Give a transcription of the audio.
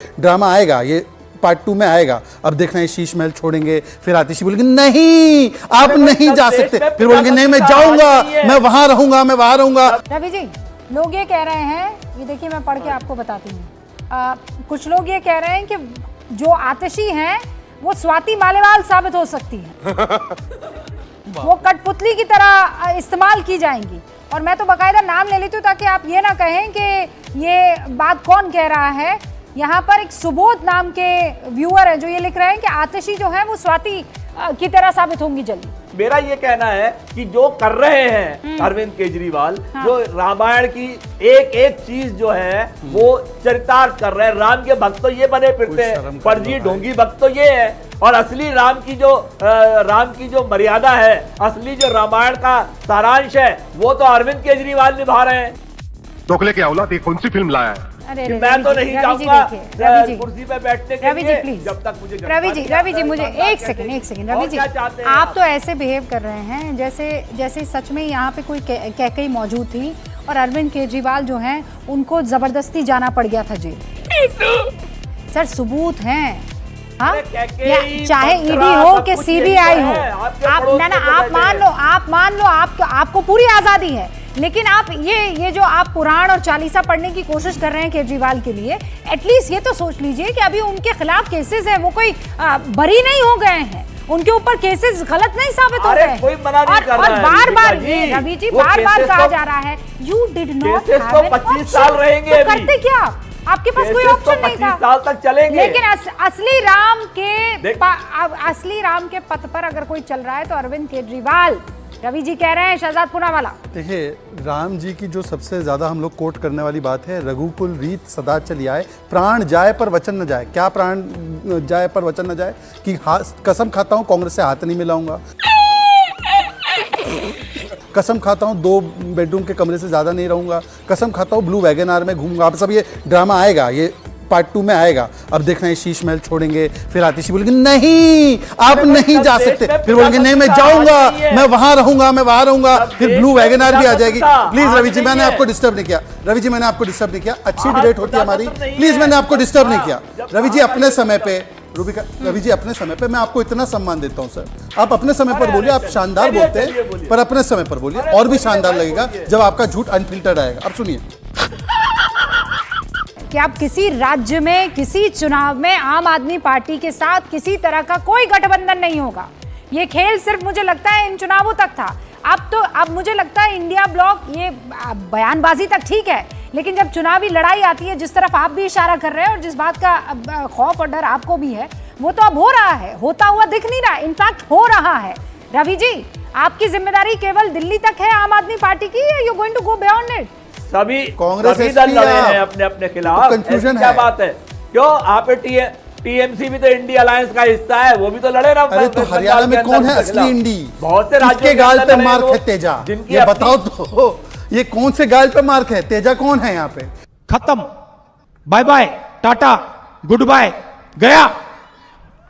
Drama आएगा, ये part 2 में आएगा। अब देखना है शीश महल छोड़ेंगे, फिर आतिशी बोलेंगे नहीं आप नहीं जा सकते, फिर बोलेंगे नहीं मैं जाऊंगा, मैं वहां रहूंगा, मैं वहां रहूंगा। रवि जी, लोग ये कह रहे हैं, ये देखिए मैं पढ़ के आपको बताती हूँ, कुछ लोग ये कह रहे हैं कि जो आतिशी हैं वो स्वाति मालेवाल साबित हो सकती है। वो कठपुतली की तरह इस्तेमाल की जाएंगी। और मैं तो बाकायदा नाम ले लेती हूँ ताकि आप ये ना कहें कि ये बात कौन कह रहा है। यहाँ पर एक सुबोध नाम के व्यूअर है जो ये लिख रहे हैं कि आतिशी जो है वो स्वाति की तरह साबित होंगी जल्दी। मेरा ये कहना है कि जो कर रहे हैं अरविंद केजरीवाल, जो रामायण की एक एक चीज जो है वो चरितार्थ कर रहे हैं। राम के भक्त तो ये बने फिरते हैं, फर्जी ढोंगी भक्त तो ये है, और असली राम की जो मर्यादा है, असली जो रामायण का सारांश है वो तो अरविंद केजरीवाल निभा रहे हैं। दोखले के औलाद ये कौन सी फिल्म लाया है? मैं तो नहीं जाऊंगा कुर्सी पे बैठने के लिए जब तक मुझे। रवि जी मुझे एक सेकंड रवि जी, आप तो ऐसे बिहेव कर रहे हैं जैसे सच में यहाँ पे कोई कैकई मौजूद थी और अरविंद केजरीवाल जो हैं उनको जबरदस्ती जाना पड़ गया था जेल। सर सबूत हैं, हाँ, चाहे ईडी हो कि सीबीआई हो, आप मान लो आपको पूरी आजादी है, लेकिन आप ये जो आप पुराण और चालीसा पढ़ने की कोशिश कर रहे हैं केजरीवाल के लिए, एटलीस्ट ये तो सोच लीजिए कि अभी उनके खिलाफ केसेस हैं, वो कोई बरी नहीं हो गए हैं, उनके ऊपर केसेस गलत नहीं साबित हो गए। कोई मना नहीं कर रहा है। बार बार रवि जी बार कहा जा रहा है you did not have an 25 साल रहेंगे, करते क्या आपके पास कोई ऑप्शन नहीं था, 25 साल तक चलेंगे। लेकिन असली राम के पथ पर अगर कोई चल रहा है तो अरविंद केजरीवाल। रवि जी कह रहे हैं शहजाद पूनावाला। देखिए, राम जी की जो सबसे ज्यादा हम लोग कोट करने वाली बात है, रघुकुल रीत सदा चली आए, प्राण जाए पर वचन न जाए। क्या प्राण जाए पर वचन न जाए? कि कसम खाता हूं कांग्रेस से हाथ नहीं मिलाऊंगा, कसम खाता हूं 2 बेडरूम के कमरे से ज्यादा नहीं रहूंगा, कसम खाता हूं ब्लू वैगन आर में घूमूंगा। आप सब ये ड्रामा आएगा, ये पार्ट 2 में आएगा। अब देखना है शीश महल छोड़ेंगे, फिर आतिशी बोलेंगे नहीं आप नहीं जा सकते, फिर बोलेंगे नहीं मैं जाऊंगा, मैं वहां रहूंगा, मैं वहां रहूंगा, फिर ब्लू वैगन आर भी आ जाएगी। प्लीज रवि जी, मैंने आपको डिस्टर्ब नहीं किया। रवि जी मैंने आपको डिस्टर्ब नहीं किया, अच्छी डिबेट होती है हमारी, प्लीज मैंने आपको डिस्टर्ब नहीं किया। रवि जी अपने समय पे, रवि जी अपने समय पे मैं आपको इतना सम्मान देता हूं सर। आप अपने समय पर बोलिए, आप शानदार बोलते हैं, पर अपने समय पर बोलिए, और भी शानदार लगेगा जब आपका झूठ अनफिल्टर्ड आएगा। अब सुनिए कि आप किसी राज्य में किसी चुनाव में आम आदमी पार्टी के साथ किसी तरह का कोई गठबंधन नहीं होगा। ये खेल सिर्फ मुझे लगता है इन चुनावों तक था। अब मुझे लगता है इंडिया ब्लॉक ये बयानबाजी तक ठीक है, लेकिन जब चुनावी लड़ाई आती है, जिस तरफ आप भी इशारा कर रहे हैं और जिस बात का खौफ और डर आपको भी है, वो तो अब हो रहा है, होता हुआ दिख नहीं रहा, इनफैक्ट हो रहा है। रवि जी, आपकी जिम्मेदारी केवल दिल्ली तक है आम आदमी पार्टी की, you going to go beyond it? सभी कांग्रेस दल लड़े हैं अपने खिलाफ, कंफ्यूजन क्या बात है? क्यों आप टीएमसी भी तो इंडिया अलायंस का हिस्सा है, वो भी तो लड़े ना। अरे तो हरियाणा में कौन है असली इंडी? बहुत से राज्यों के गाल पे मार्क है तेजा, ये बताओ तो, ये कौन से गाल पे मार्क है? तेजा कौन है यहाँ पे? खत्म, bye bye, tata, goodbye, गया।